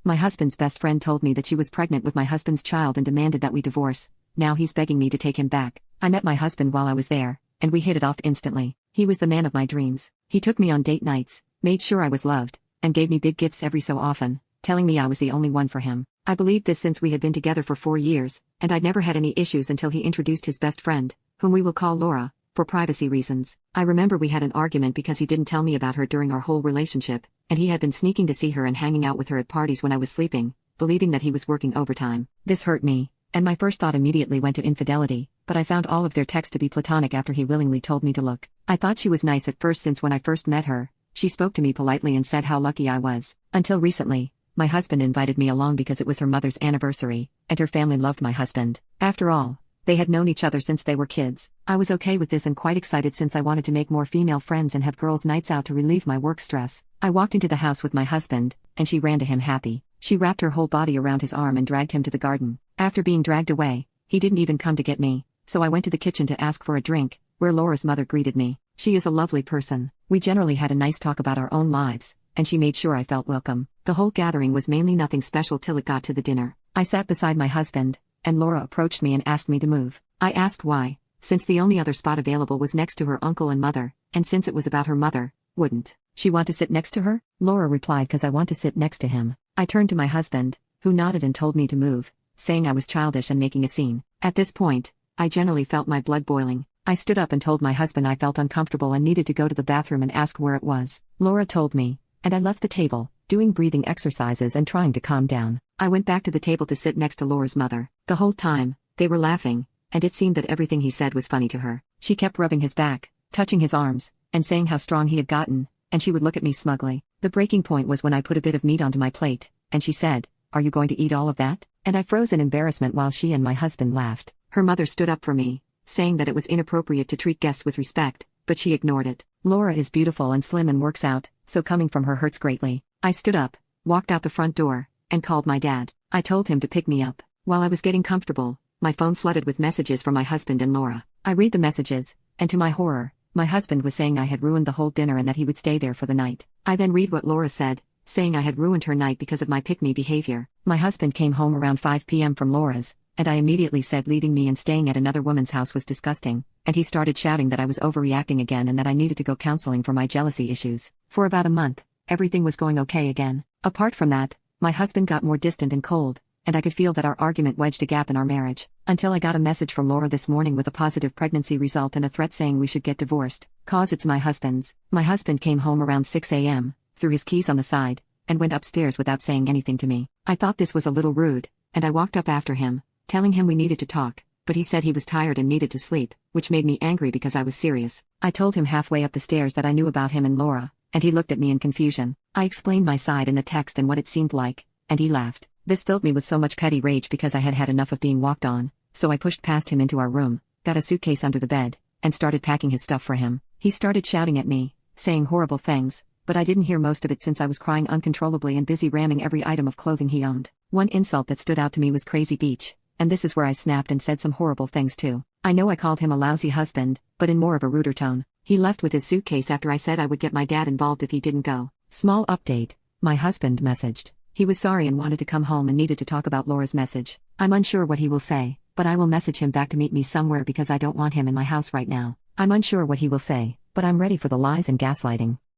My husband's best friend told me that she was pregnant with my husband's child and demanded that we divorce. Now he's begging me to take him back. I met my husband while I was there, and we hit it off instantly. He was the man of my dreams. He took me on date nights, made sure I was loved, and gave me big gifts every so often, telling me I was the only one for him. I believed this since we had been together for 4 years, and I'd never had any issues until he introduced his best friend, whom we will call Laura, for privacy reasons. I remember we had an argument because he didn't tell me about her during our whole relationship, and he had been sneaking to see her and hanging out with her at parties when I was sleeping, believing that he was working overtime. This hurt me, and my first thought immediately went to infidelity, but I found all of their texts to be platonic after he willingly told me to look. I thought she was nice at first since when I first met her, she spoke to me politely and said how lucky I was. Until recently, my husband invited me along because it was her mother's anniversary, and her family loved my husband. After all, they had known each other since they were kids. I was okay with this and quite excited since I wanted to make more female friends and have girls' nights out to relieve my work stress. I walked into the house with my husband, and she ran to him happy. She wrapped her whole body around his arm and dragged him to the garden. After being dragged away, he didn't even come to get me, so I went to the kitchen to ask for a drink, where Laura's mother greeted me. She is a lovely person. We generally had a nice talk about our own lives, and she made sure I felt welcome. The whole gathering was mainly nothing special till it got to the dinner. I sat beside my husband, and Laura approached me and asked me to move. I asked why, since the only other spot available was next to her uncle and mother, and since it was about her mother, wouldn't she want to sit next to her? Laura replied, "'Cause I want to sit next to him." I turned to my husband, who nodded and told me to move, saying I was childish and making a scene. At this point, I generally felt my blood boiling. I stood up and told my husband I felt uncomfortable and needed to go to the bathroom and asked where it was. Laura told me, and I left the table, doing breathing exercises and trying to calm down. I went back to the table to sit next to Laura's mother. The whole time, they were laughing, and it seemed that everything he said was funny to her. She kept rubbing his back, touching his arms, and saying how strong he had gotten, and she would look at me smugly. The breaking point was when I put a bit of meat onto my plate, and she said, "Are you going to eat all of that?" And I froze in embarrassment while she and my husband laughed. Her mother stood up for me, saying that it was inappropriate to treat guests with respect, but she ignored it. Laura is beautiful and slim and works out, so coming from her hurts greatly. I stood up, walked out the front door, and called my dad. I told him to pick me up. While I was getting comfortable, my phone flooded with messages from my husband and Laura. I read the messages, and to my horror, my husband was saying I had ruined the whole dinner and that he would stay there for the night. I then read what Laura said, saying I had ruined her night because of my pick-me behavior. My husband came home around 5 p.m. from Laura's, and I immediately said leaving me and staying at another woman's house was disgusting, and he started shouting that I was overreacting again and that I needed to go counseling for my jealousy issues. For about a month, everything was going okay again. Apart from that, my husband got more distant and cold, and I could feel that our argument wedged a gap in our marriage, until I got a message from Laura this morning with a positive pregnancy result and a threat saying we should get divorced, cause it's my husband's. My husband came home around 6 a.m., threw his keys on the side, and went upstairs without saying anything to me. I thought this was a little rude, and I walked up after him, telling him we needed to talk, but he said he was tired and needed to sleep, which made me angry because I was serious. I told him halfway up the stairs that I knew about him and Laura, and he looked at me in confusion. I explained my side in the text and what it seemed like, and he laughed. This filled me with so much petty rage because I had had enough of being walked on, so I pushed past him into our room, got a suitcase under the bed, and started packing his stuff for him. He started shouting at me, saying horrible things, but I didn't hear most of it since I was crying uncontrollably and busy ramming every item of clothing he owned. One insult that stood out to me was Crazy Beach, and this is where I snapped and said some horrible things too. I know I called him a lousy husband, but in more of a ruder tone. He left with his suitcase after I said I would get my dad involved if he didn't go. Small update, my husband messaged. He was sorry and wanted to come home and needed to talk about Laura's message. I'm unsure what he will say, but I will message him back to meet me somewhere because I don't want him in my house right now. I'm unsure what he will say, but I'm ready for the lies and gaslighting.